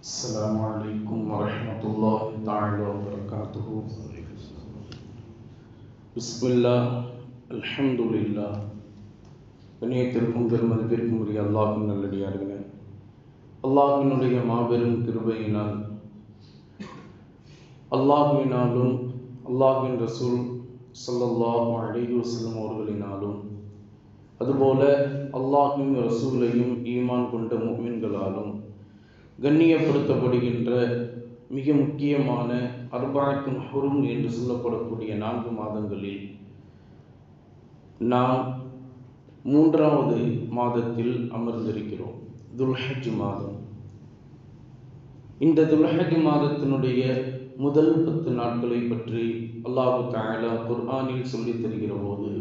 السلام عليكم ورحمة الله تعالى وبركاته. بسم الله الحمد لله. கண்ணியத்திற்கும் பெருமதிப்பிற்கும் உரிய அல்லாஹ்வின் நல்லடியார்களே, அல்லாஹ்வினுடைய மாபெரும் கிருபையினால், அல்லாஹ்வினாலும் அல்லாஹ்வின் ரசூல் ஸல்லல்லாஹு அலைஹி வஸல்லம் அவர்களினாலும், அதுபோல அல்லாஹ்வின் ரசூலையும் ஈமான் கொண்ட முஃமின்களாலும் கண்ணியப்படுத்தப்படுகின்ற மிக முக்கியமான அர்பஅத்துல் ஹுரும் என்று சொல்லப்படக்கூடிய 4 மாதங்களில் நாம் 3வது மாதத்தில் அமர்ந்திருக்கிறோம். துல்ஹஜ் மாதம். இந்த துல்ஹஜ் மாதத்தினுடைய முதல் 10 நாட்களை பற்றி அல்லாஹ் தஆலா குர்ஆனில் சொல்லித் தருகிற போது,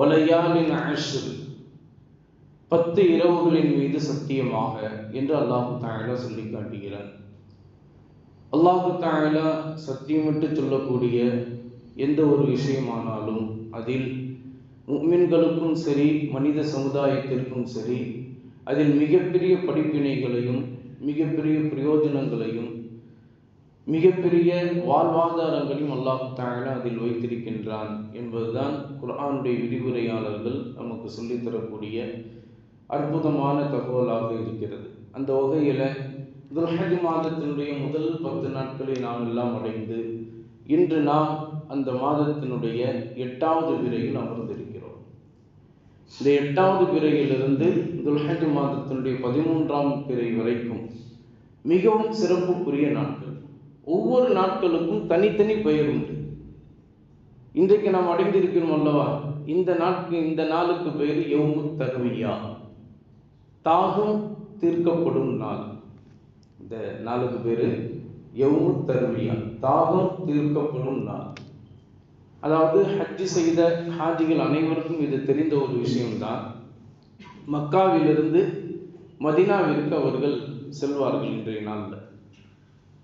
வலயாலின் அஷ்ர், 10 இரவுகளின் மீது சத்தியமாக என்று அல்லாஹ் தஆலா சொல்லி காட்டுகிறார். அல்லாஹ் தஆலா சத்தியமிட்டு சொல்லக்கூடிய எந்த ஒரு விஷயமானாலும் அதில் முஃமின்களுக்கும் சரி, மனித சமுதாயத்திற்கும் சரி, அதில் மிகப்பெரிய படிப்பினைகளையும் மிகப்பெரிய பிரயோஜனங்களையும் மிகப்பெரிய வாழ்வாதாரங்களையும் அல்லாஹ் தஆலா அதில் வைத்திருக்கின்றான் என்பதுதான் குர்ஆனுடைய விரிவுரையாளர்கள் நமக்கு சொல்லித்தரக்கூடிய அற்புதமான தகவலாக இருக்கிறது. அந்த வகையில் துல்ஹஜ் மாதத்தினுடைய முதல் 10 நாட்களை நாம் எல்லாம் அடைந்து இன்று நாம் அந்த மாதத்தினுடைய 8வது பிறையில் அமர்ந்திருக்கிறோம். இந்த 8வது பிறையிலிருந்து துல்ஹஜ் மாதத்தினுடைய 13ஆம் பிறை வரைக்கும் மிகவும் சிறப்புக்குரிய நாட்கள். ஒவ்வொரு நாட்களுக்கும் தனித்தனி பெயர் உண்டு. இன்றைக்கு நாம் அடைந்திருக்கிறோம் அல்லவா, இந்த நாளுக்கு பெயர் யௌமுத் தர்வியா, தாகம் தீர்க்கப்படும் நாள். இந்த நாளுக்கு பேரு யௌமுத் தர்வியா, தாகம் தீர்க்கப்படும் நாள். அதாவது ஹஜ் செய்த ஹாஜிகள் அனைவருக்கும் இது தெரிந்த ஒரு விஷயம்தான். மக்காவிலிருந்து மதீனாவிற்கு அவர்கள் செல்வார்கள். இன்றைய நாளில்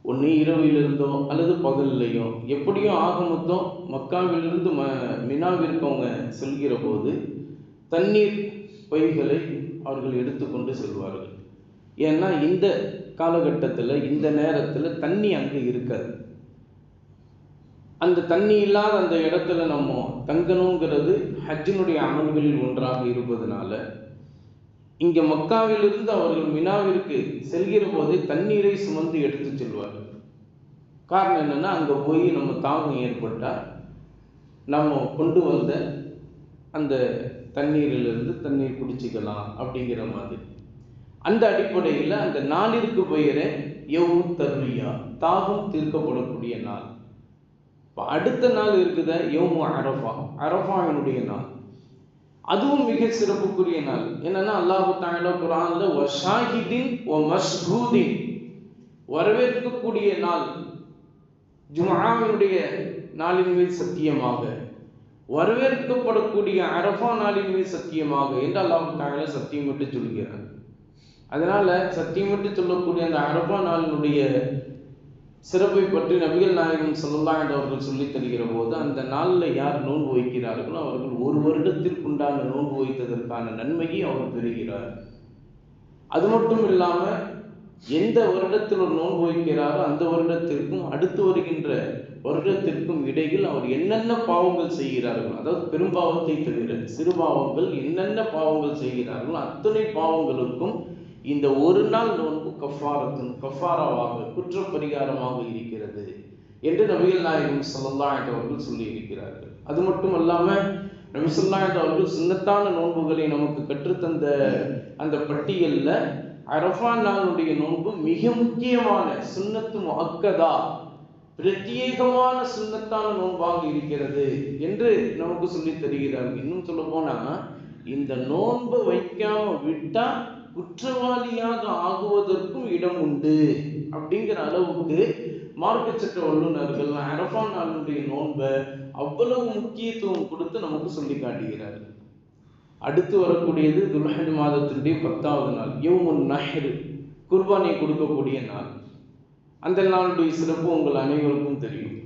ஒன்று இரவிலிருந்தோ அல்லது பகல்லையோ, எப்படியோ ஆக மொத்தம் மக்காவிலிருந்து மினாவிற்கு அவங்க செல்கிற போது தண்ணீர் பைகளை அவர்கள் எடுத்துக்கொண்டு செல்வார்கள். ஏன்னா இந்த காலகட்டத்தில், இந்த நேரத்தில் தண்ணி அங்கே இருக்காது. அந்த தண்ணி இல்லாத அந்த இடத்துல நம்ம தங்கணுங்கிறது ஹஜ்ஜினுடைய அமல்களில் ஒன்றாக இருப்பதனால, இங்கே மக்காவிலிருந்து அவர்கள் மினாவிற்கு செல்கிற போது தண்ணீரை சுமந்து எடுத்து செல்வார்கள். காரணம் என்னன்னா, அங்கே போய் நம்ம தாகம் ஏற்பட்டால் நம்ம கொண்டு வந்த அந்த தண்ணீரிலிருந்து தண்ணீர் குடிச்சிக்கலாம் அப்படிங்கிற மாதிரி. அந்த அடிப்படையில் அந்த நாளிற்கு பெயரே யௌமுத் தர்வியா, தாகம் தீர்க்கப்படக்கூடிய நாள். இப்போ அடுத்த நாள் இருக்குத யௌமு அரஃபா, அரஃபாவினுடைய நாள். அதுவும் மிக சிறப்புக்குரிய நாள். என்னன்னா, அல்லாஹ் தஆலா குர்ஆன்ல வஷாஹிதின் வ மஷ்ஹூதின், வரவேற்கக்கூடிய நாள், ஜும்ஆவினுடைய நாளின் மீது சத்தியமாக, வரவேற்கப்படக்கூடிய அரஃபா நாளின் மீது சத்தியமாக என்று அல்லாஹ் தஆலா சத்தியமிட்டு சொல்கிறார். அதனால சத்தியமிட்டு சொல்லக்கூடிய அந்த அரஃபா நாளினுடைய சிறப்பை பற்றி நபிகள் நாயகம் ஸல்லல்லாஹு அலைஹி அவர்கள் சொல்லித் தருகிற போது, அந்த நாளில் யார் நோன்பு வைக்கிறார்களோ அவர்கள் ஒரு வருடத்திற்குண்டான நோன்பு வைத்ததற்கான நன்மையை அவர் பெறுகிறார். அது மட்டும் இல்லாமல் எந்த வருடத்தில் ஒரு நோன்பு வைக்கிறாரோ அந்த வருடத்திற்கும் அடுத்து வருகின்ற வருடத்திற்கும் இடையில் அவர் என்னென்ன பாவங்கள் செய்கிறார்கள், அதாவது பெரும்பாவத்தை தவிர சிறு பாவங்கள் என்னென்ன பாவங்கள் செய்கிறார்களோ அத்தனை பாவங்களுக்கும் இந்த ஒரு நாள் நோன்பு கஃபாராவாக, குற்றப்பரிகாரமாக இருக்கிறது என்று நபிகள் நாயகம் ஸல்லல்லாஹு அலைஹி அவர்கள் சொல்லி இருக்கிறார்கள். அது மட்டும் இல்லாமல் நபி ஸல்லல்லாஹு அலைஹி அவர்கள் சுன்னத்தான நோன்புகளை நமக்கு கற்றுத்தந்த அந்த பட்டியலில் அரஃபா நாளுடைய நோன்பு மிக முக்கியமான சுன்னத்து முஅக்கதா, பிரத்யேகமான சுன்னத்தான நோன்பாக இருக்கிறது என்று நமக்கு சொல்லி தருகிறார்கள். இன்னும் சொல்ல போனா, இந்த நோன்பை வைக்காம விட்டா குற்றவாளியாக ஆகுவதற்கும் இடம் உண்டு அப்படிங்கிற அளவுக்கு மார்க்க சட்ட வல்லுநர்கள் அரஃபா நாளுடைய நோன்பை அவ்வளவு முக்கியத்துவம் கொடுத்து நமக்கு சொல்லி காட்டுகிறார்கள். அடுத்து வரக்கூடியது துல்ஹஜ் மாதத்தினுடைய 10வது நாள், யௌமுன் நஹ்ர், குர்பானை கொடுக்கக்கூடிய நாள். அந்த நாளுடைய சிறப்பு உங்கள் அனைவருக்கும் தெரியும்.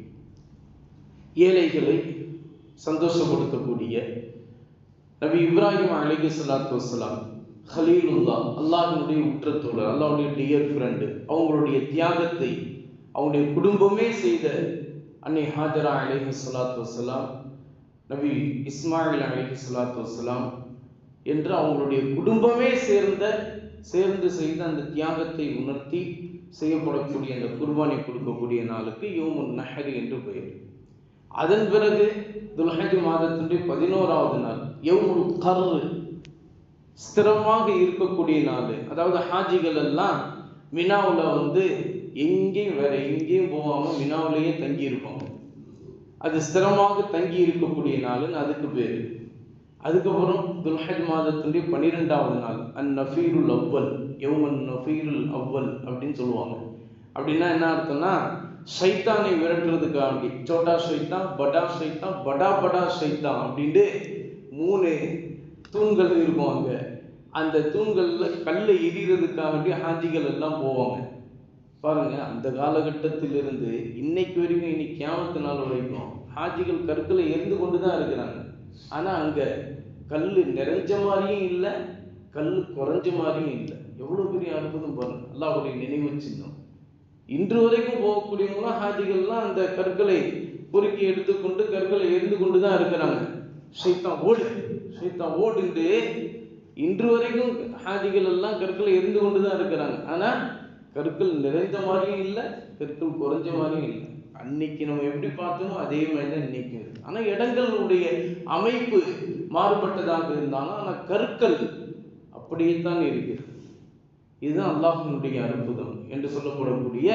ஏழைகளை சந்தோஷப்படுத்தக்கூடிய நபி இப்ராஹிம் அலைஹிஸ்ஸலாத்து வஸ்ஸலாம் ஹலீலுல்லா, அல்லாஹ்வினுடைய உற்றத்தோழர், அல்லாஹ்வுடைய டியர் ஃப்ரெண்டு, அவங்களுடைய தியாகத்தை அவங்களுடைய குடும்பமே செய்த அன்னை ஹாஜரா அலைஹி ஸலாத்து வஸ்ஸலாம், நபி இஸ்மாயில் அலைஹி ஸலாத்து வஸ்ஸலாம் என்று அவங்களுடைய குடும்பமே சேர்ந்து செய்த அந்த தியாகத்தை உணர்த்தி செய்யப்படக்கூடிய அந்த குர்பானி கொடுக்கக்கூடிய நாளுக்கு யௌமுன் நஹர் என்று பெயர். அதன் பிறகு துல்ஹஜ் மாதத்தினுடைய 11வது நாள் யௌமுல் கர்ர், ஸ்திரமாக இருக்கக்கூடிய நாள். அதாவது ஹாஜிகள் எல்லாம் மினாவில் எங்கேயும் வேற எங்கேயும் போகாமல் மினாவிலேயே தங்கி இருப்பாங்க. அது ஸ்திரமாக தங்கி இருக்கக்கூடிய நாள்னு அதுக்கு பேர். அதுக்கப்புறம் துல்ஹஜ் மாதத்தினுடைய 12வது நாள் அந்நஃபீருல் அவ்வல், யௌமன் நஃபீருல் அவ்வல் அப்படின்னு சொல்லுவாங்க. அப்படின்னா என்ன அர்த்தம்னா, ஷைத்தானை விரட்டுறதுக்காண்டி சோட்டா ஷைத்தான், படா ஷைத்தான், படா படா ஷைத்தான் அப்படின்ட்டு 3 தூண்கள் இருக்கும். அங்கே அந்த தூண்களில் கல்லை எறிகிறதுக்காண்டி ஹாஜிகள் எல்லாம் போவாங்க. பாருங்க, அந்த காலகட்டத்திலிருந்து இன்னைக்கு வரைக்கும், இன்னைக்கு கியாமத்து நாள் வரைக்கும் ஹாஜிகள் கற்களை எரிந்து கொண்டு தான் இருக்கிறாங்க. ஆனால் அங்கே கல் நிறைஞ்ச மாதிரியும் இல்லை, கல் குறைஞ்ச மாதிரியும் இல்லை. எவ்வளோ பெரிய அற்புதம் பாருங்க, அல்லாஹ்வுடைய நினைவு சின்னம். இன்று வரைக்கும் போகக்கூடியவங்களாம் ஹாஜிகள்லாம் அந்த கற்களை பொறுக்கி எடுத்துக்கொண்டு கற்களை எரிந்து கொண்டு தான் இருக்கிறாங்க. ஷைத்தான் ஓடு, ஷைத்தான் ஓடுண்டு இன்று வரைக்கும் ஹாஜிகள் எல்லாம் கற்களை எரிந்து கொண்டு தான் இருக்கிறாங்க. ஆனால் கற்கள் நிறைந்த மாதிரியும் இல்லை, கற்கள் குறைஞ்ச மாதிரியும் இல்லை. அன்னைக்கு நம்ம எப்படி பார்த்தோமோ அதே மாதிரி தான் இன்னைக்கு இருக்கு. ஆனால் இடங்களுடைய அமைப்பு மாறுபட்டதாக இருந்தாலும் ஆனால் கற்கள் அப்படியே தான் இருக்கிறது. இதுதான் அல்லாஹ்வினுடைய அற்புதம் என்று சொல்லப்படக்கூடிய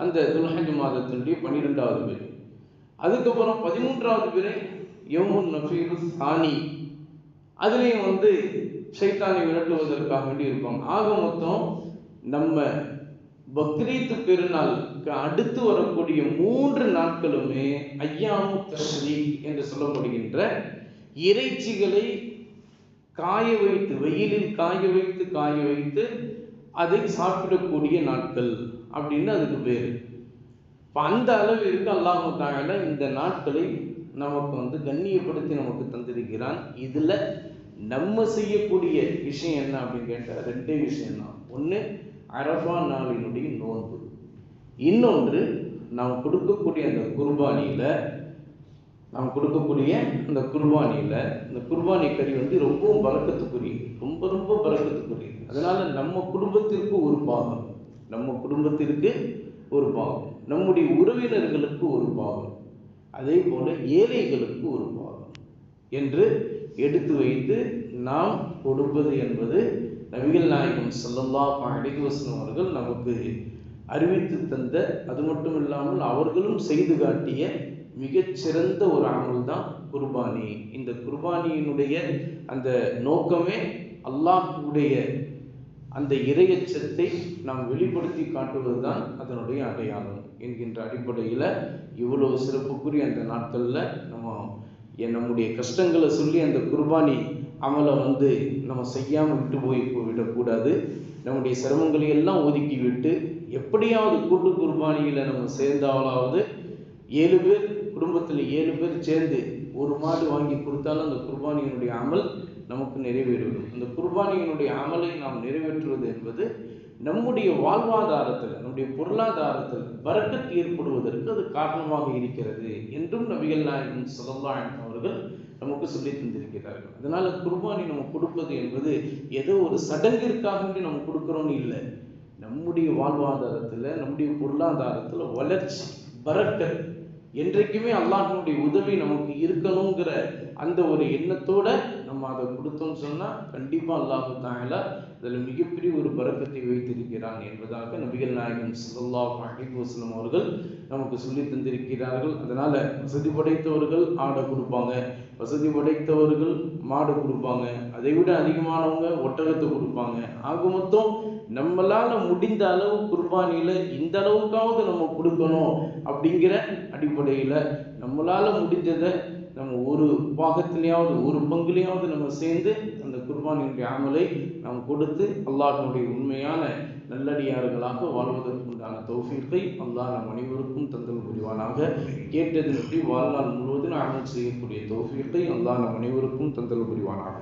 அந்த துல்ஹஜ் மாதத்தினுடைய 12வது பிறை. அதுக்கப்புறம் 13வது பிறை யௌமுன் நஃபீரு சானி. அதுலேயும் ஷைத்தானை விரட்டுவதற்காக வேண்டி இருப்பாங்க. ஆக மொத்தம் நம்ம பக்ரீத் பெருநாளுக்கு அடுத்து வரக்கூடிய 3 நாட்களுமே ஐயாமு தஷ்ரீக் என்று சொல்லப்படுகின்ற இறைச்சிகளை காய வைத்து, வெயிலில் காய வைத்து அதை சாப்பிடக்கூடிய நாட்கள் அப்படின்னு அதுக்கு பேர். இப்போ அந்த அளவிற்கு அல்லாஹ் தஆலா இந்த நாட்களை நமக்கு கண்ணியப்படுத்தி நமக்கு தந்திருக்கிறான். இதில் நம்ம செய்யக்கூடிய விஷயம் என்ன அப்படின்னு கேட்டால் 2 விஷயம் தான். ஒன்று அரஃபா நாளினுடைய நோன்பு, இன்னொன்று நாம் கொடுக்கக்கூடிய அந்த குர்பானியில் இந்த குர்பானி கறி ரொம்பவும் பரக்கத்துக்குரிய, ரொம்ப பரக்கத்துக்குரிய. அதனால நம்ம குடும்பத்திற்கு ஒரு பாகம், நம்முடைய உறவினர்களுக்கு ஒரு பாகம், அதே போல ஏழைகளுக்கு ஒரு பாகம் என்று எடுத்து வைத்து நாம் கொடுப்பது என்பது நபிகள் நாயகம் ஸல்லல்லாஹு அலைஹி வஸல்லம் அவர்கள் நமக்கு அறிவித்து தந்த, அது மட்டும் இல்லாமல் அவர்களும் செய்து காட்டிய மிகச்சிறந்த ஒரு அமல் தான் குர்பானி. இந்த குர்பானியினுடைய அந்த நோக்கமே அல்லாஹ்வுடைய அந்த இறையச்சத்தை நாம் வெளிப்படுத்தி காட்டுவது தான் அதனுடைய அடையாளம் என்கின்ற அடிப்படையில் இவ்வளவு சிறப்புக்குரிய அந்த நாட்களில் நம்முடைய கஷ்டங்களை சொல்லி அந்த குர்பானி அமலை நம்ம செய்யாமல் விடக்கூடாது. நம்முடைய சிரமங்களை எல்லாம் ஒதுக்கி விட்டு எப்படியாவது கூட்டு குர்பானியில் நம்ம சேர்ந்தாலாவது 7 பேர் குடும்பத்தில் 7 பேர் சேர்ந்து ஒரு மாடு வாங்கி கொடுத்தாலும் அந்த குர்பானியினுடைய அமல் நமக்கு நிறைவேறும். அந்த குர்பானியினுடைய அமலை நாம் நிறைவேற்றுவது என்பது நம்முடைய வாழ்வாதாரத்தில், நம்முடைய பொருளாதாரத்தில் பரக்கத் ஏற்படுவதற்கு அது காரணமாக இருக்கிறது என்றும் நபிகள் நாயகம் ஸல்லல்லாஹு அலைஹி அவர்கள் நமக்கு சொல்லி தந்திருக்கிறார்கள். அதனால குர்பானி நம்ம கொடுப்பது என்பது ஏதோ ஒரு சடங்கிற்காக நம்ம கொடுக்குறோன்னு இல்லை. நம்முடைய வாழ்வாதாரத்தில், நம்முடைய பொருளாதாரத்தில் வளர்ச்சி, பரக்கத், என்றைக்குமே அல்லாஹ்வுடைய உதவி நமக்கு இருக்கணுங்கிற அந்த ஒரு எண்ணத்தோட நம்ம அதை கொடுத்தோம்னு சொன்னால் கண்டிப்பாக அல்லாஹ் தஆலா அதில் மிகப்பெரிய ஒரு பரக்கத்தை வைத்திருக்கிறான் என்பதாக நபிகள் நாயகம் ஸல்லல்லாஹு அலைஹி வஸல்லம் அவர்கள் நமக்கு சொல்லி தந்திருக்கிறார்கள். அதனால் வசதி படைத்தவர்கள் ஆடை கொடுப்பாங்க, வசதி படைத்தவர்கள் மாடு கொடுப்பாங்க, அதை விட அதிகமானவங்க ஒட்டகத்தை கொடுப்பாங்க. ஆக மொத்தம் நம்மளால் முடிந்த அளவு குர்பானியில் இந்த அளவுக்காவது நம்ம கொடுக்கணும் அப்படிங்கிற அடிப்படையில் நம்மளால் முடிஞ்சதை நம்ம ஒரு பாகத்திலேயாவது, ஒரு பங்குலையாவது நம்ம சேர்ந்து அந்த குர்பானியுடைய அமலை நாம் கொடுத்து அல்லாஹ்வுடைய உண்மையான நல்லடியார்களாக வாழ்வதற்குண்டான தௌஃபீக்கை அல்லாஹ் நம் அனைவருக்கும் தந்தல் புரிவானாக. கேட்டதின்படி வாழ்நாள் முழுவதும் அமல் செய்யக்கூடிய தௌஃபீக்கை அல்லாஹ் நம் அனைவருக்கும் தந்தல் புரிவானாக.